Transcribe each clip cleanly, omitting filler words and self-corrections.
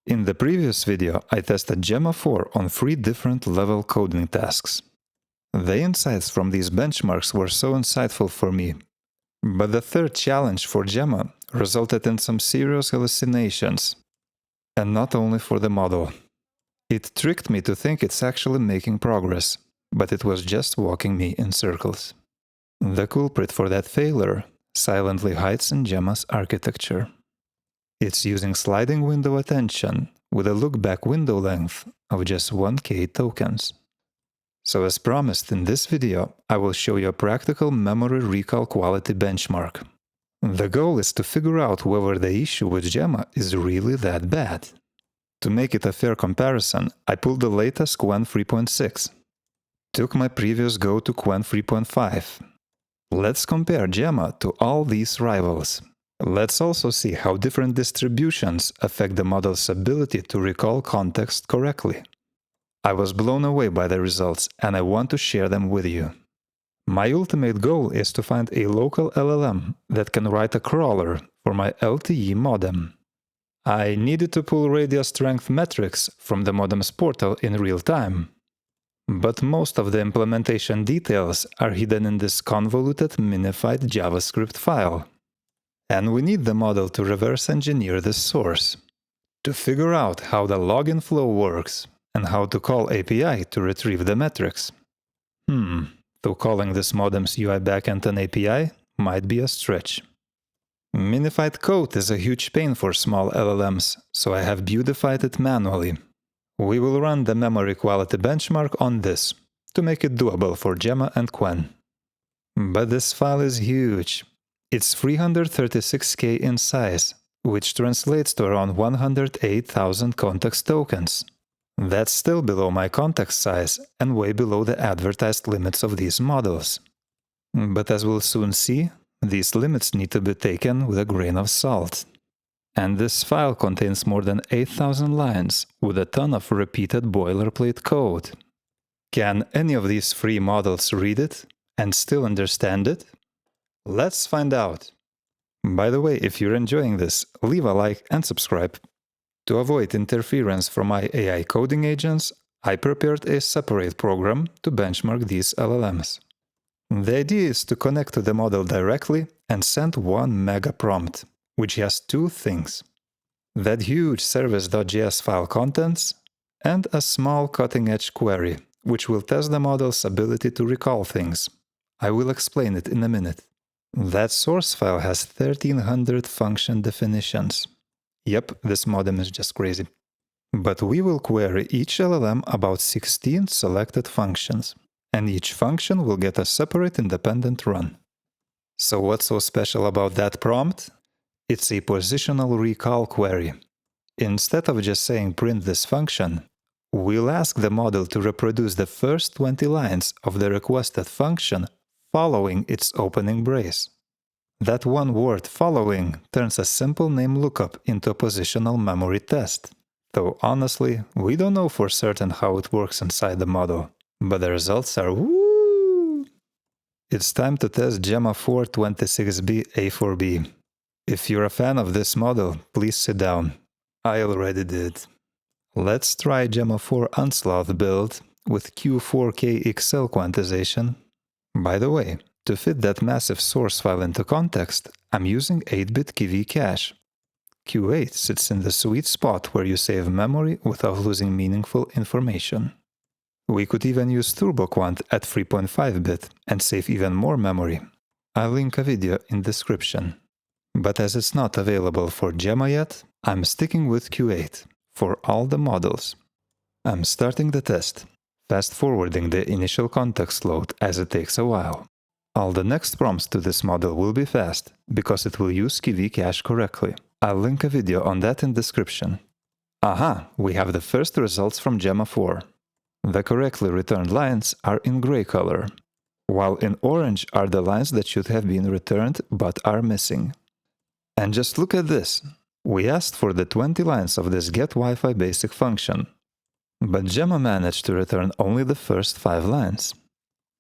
In the previous video, I tested Gemma 4 on 3 different level coding tasks. The insights from these benchmarks were so insightful for me. But the third challenge for Gemma resulted in some serious hallucinations. And not only for the model. It tricked me to think it's actually making progress, but it was just walking me in circles. The culprit for that failure silently hides in Gemma's architecture. It's using sliding window attention with a look-back window length of just 1K tokens. So as promised in this video, I will show you a practical memory recall quality benchmark. The goal is to figure out whether the issue with Gemma is really that bad. To make it a fair comparison, I pulled the latest Qwen3.6. Took my previous go to Qwen3.5. Let's compare Gemma to all these rivals. Let's also see how different distributions affect the model's ability to recall context correctly. I was blown away by the results and I want to share them with you. My ultimate goal is to find a local LLM that can write a crawler for my LTE modem. I needed to pull radio strength metrics from the modem's portal in real time. But most of the implementation details are hidden in this convoluted minified JavaScript file. And we need the model to reverse engineer this source, to figure out how the login flow works and how to call API to retrieve the metrics. Though calling this modem's UI backend an API might be a stretch. Minified code is a huge pain for small LLMs, so I have beautified it manually. We will run the memory quality benchmark on this, to make it doable for Gemma and Qwen. But this file is huge. It's 336K in size, which translates to around 108,000 context tokens. That's still below my context size and way below the advertised limits of these models. But as we'll soon see, these limits need to be taken with a grain of salt. And this file contains more than 8,000 lines with a ton of repeated boilerplate code. Can any of these 3 models read it and still understand it? Let's find out. By the way, if you're enjoying this, leave a like and subscribe. To avoid interference from my AI coding agents, I prepared a separate program to benchmark these LLMs. The idea is to connect to the model directly and send one mega prompt, which has 2 things: that huge service.js file contents and a small cutting-edge query, which will test the model's ability to recall things. I will explain it in a minute. That source file has 1300 function definitions. Yep, this modem is just crazy. But we will query each LLM about 16 selected functions, and each function will get a separate independent run. So what's so special about that prompt? It's a positional recall query. Instead of just saying print this function, we'll ask the model to reproduce the first 20 lines of the requested function following its opening brace. That one word following turns a simple name lookup into a positional memory test. Though honestly, we don't know for certain how it works inside the model, but the results are woo! It's time to test Gemma 426B A4B. If you're a fan of this model, please sit down. I already did. Let's try Gemma 4 Unsloth build with Q4 K XL quantization. By the way, to fit that massive source file into context, I'm using 8-bit KV cache. Q8 sits in the sweet spot where you save memory without losing meaningful information. We could even use TurboQuant at 3.5-bit and save even more memory. I'll link a video in description. But as it's not available for Gemma yet, I'm sticking with Q8 for all the models. I'm starting the test, fast-forwarding the initial context load as it takes a while. All the next prompts to this model will be fast, because it will use KV cache correctly. I'll link a video on that in description. Aha, we have the first results from Gemma 4. The correctly returned lines are in gray color, while in orange are the lines that should have been returned but are missing. And just look at this. We asked for the 20 lines of this getWiFi basic function, but Gemma managed to return only the first 5 lines.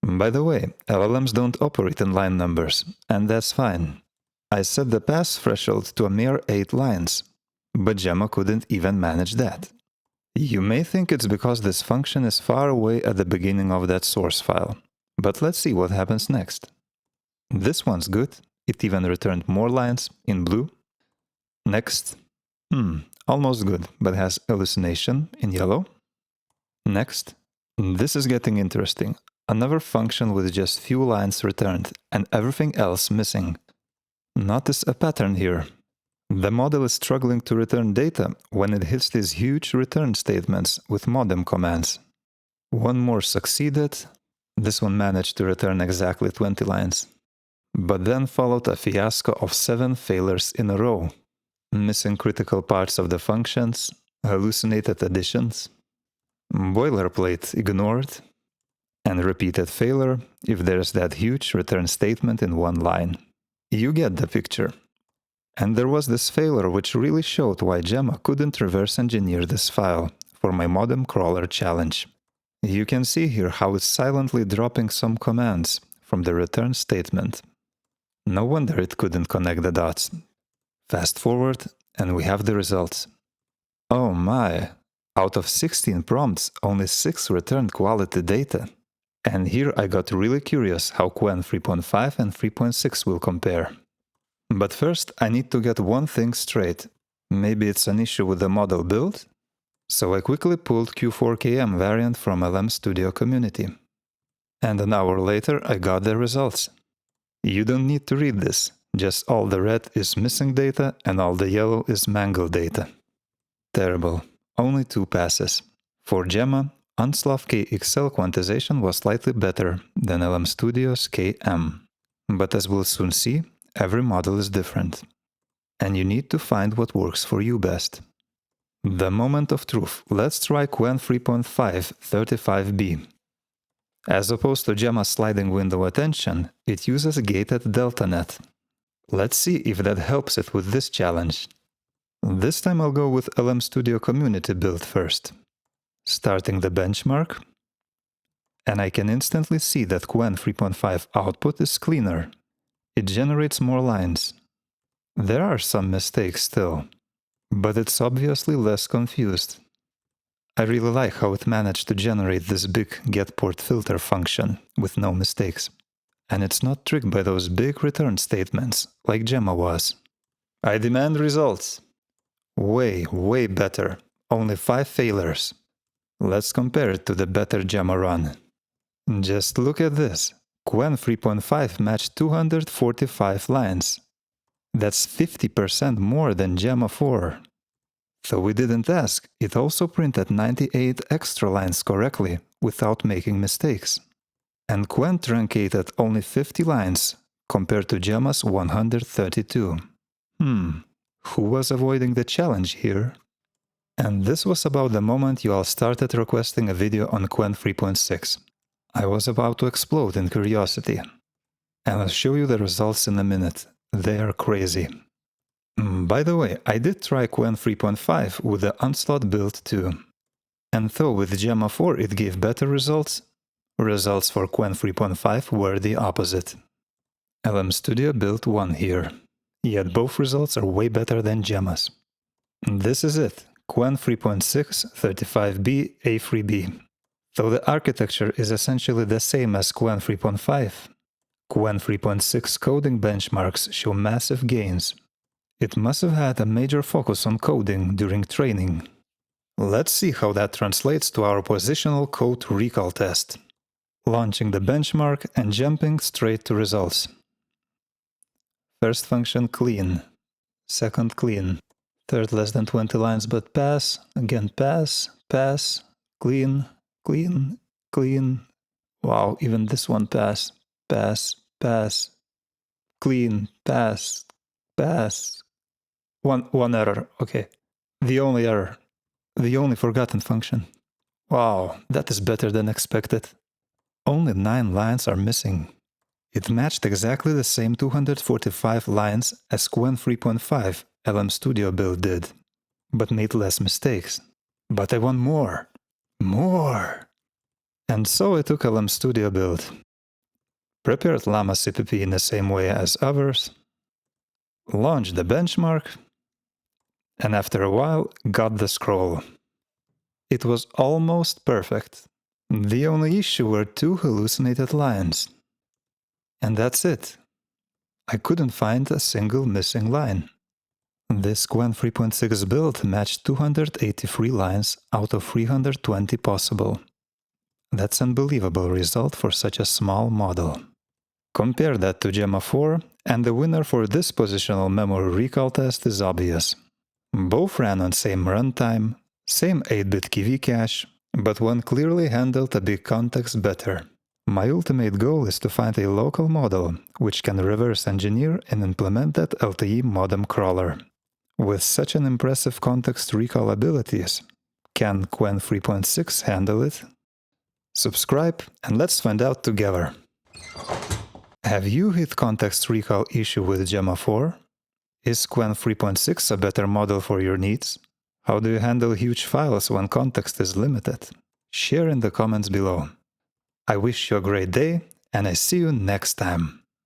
By the way, LLMs don't operate in line numbers, and that's fine. I set the pass threshold to a mere 8 lines. but Gemma couldn't even manage that. You may think it's because this function is far away at the beginning of that source file, but let's see what happens next. This one's good. It even returned more lines in blue. Next. Almost good, but has hallucination in yellow. Next. This is getting interesting. Another function with just few lines returned and everything else missing. Notice a pattern here. The model is struggling to return data when it hits these huge return statements with modem commands. One more succeeded. This one managed to return exactly 20 lines. But then followed a fiasco of 7 failures in a row. Missing critical parts of the functions, hallucinated additions, boilerplate ignored, and repeated failure if there's that huge return statement in one line. You get the picture. And there was this failure which really showed why Gemma couldn't reverse engineer this file for my modem crawler challenge. You can see here how it's silently dropping some commands from the return statement. No wonder it couldn't connect the dots. Fast forward, and we have the results. Oh my! Out of 16 prompts, only 6 returned quality data. And here I got really curious how Qwen3.5 and 3.6 will compare. But first, I need to get one thing straight. Maybe it's an issue with the model build? So I quickly pulled Q4 K M variant from lmstudio-community. And an hour later, I got the results. You don't need to read this, just all the red is missing data and all the yellow is mangled data. Terrible. Only 2 passes. For Gemma, Unsloth KXL quantization was slightly better than lmstudio's K M. But as we'll soon see, every model is different. And you need to find what works for you best. The moment of truth. Let's try Qwen3.5 35B. As opposed to Gemma's sliding window attention, it uses gated deltanet. Let's see if that helps it with this challenge. This time I'll go with lmstudio-community build first. Starting the benchmark. And I can instantly see that Qwen3.5 output is cleaner. It generates more lines. There are some mistakes still, but it's obviously less confused. I really like how it managed to generate this big getPortFilter function with no mistakes. And it's not tricked by those big return statements like Gemma was. I demand results. Way better. Only 5 failures. Let's compare it to the better Gemma run. Just look at this. Qwen3.5 matched 245 lines. That's 50% more than Gemma 4. Though we didn't ask, it also printed 98 extra lines correctly without making mistakes. And Qwen truncated only 50 lines compared to Gemma's 132. Who was avoiding the challenge here? And this was about the moment you all started requesting a video on Qwen3.6. I was about to explode in curiosity. And I'll show you the results in a minute. They are crazy. By the way, I did try Qwen3.5 with the Unsloth build too. And though with Gemma 4 it gave better results, results for Qwen3.5 were the opposite. lmstudio build 1 here. Yet both results are way better than Gemma's. This is it. Qwen3.6 35B A3B. Though the architecture is essentially the same as Qwen3.5, Qwen3.6 coding benchmarks show massive gains. It must have had a major focus on coding during training. Let's see how that translates to our positional code recall test. Launching the benchmark and jumping straight to results. First function clean. Second clean. Third less than 20 lines but pass. Again pass. Pass. Clean. Clean. Clean. Wow, even this one pass. Pass. Pass. Clean. Pass. Pass. One error. Okay. The only error. The only forgotten function. Wow, that is better than expected. Only 9 lines are missing. It matched exactly the same 245 lines as Qwen3.5 lmstudio build did, but made less mistakes. But I want more. More! And so I took lmstudio build. Prepared llama.cpp in the same way as others. Launched the benchmark. and after a while got the scroll. It was almost perfect. The only issue were 2 hallucinated lines. And that's it. I couldn't find a single missing line. This Qwen3.6 build matched 283 lines out of 320 possible. That's an unbelievable result for such a small model. Compare that to Gemma 4, and the winner for this positional memory recall test is obvious. Both ran on same runtime, same 8-bit KV cache, but one clearly handled a big context better. My ultimate goal is to find a local model which can reverse engineer and implement that LTE modem crawler. With such an impressive context recall abilities, can Qwen3.6 handle it? Subscribe and let's find out together. Have you hit context recall issue with Gemma 4? Is Qwen3.6 a better model for your needs? How do you handle huge files when context is limited? Share in the comments below. I wish you a great day, and I see you next time.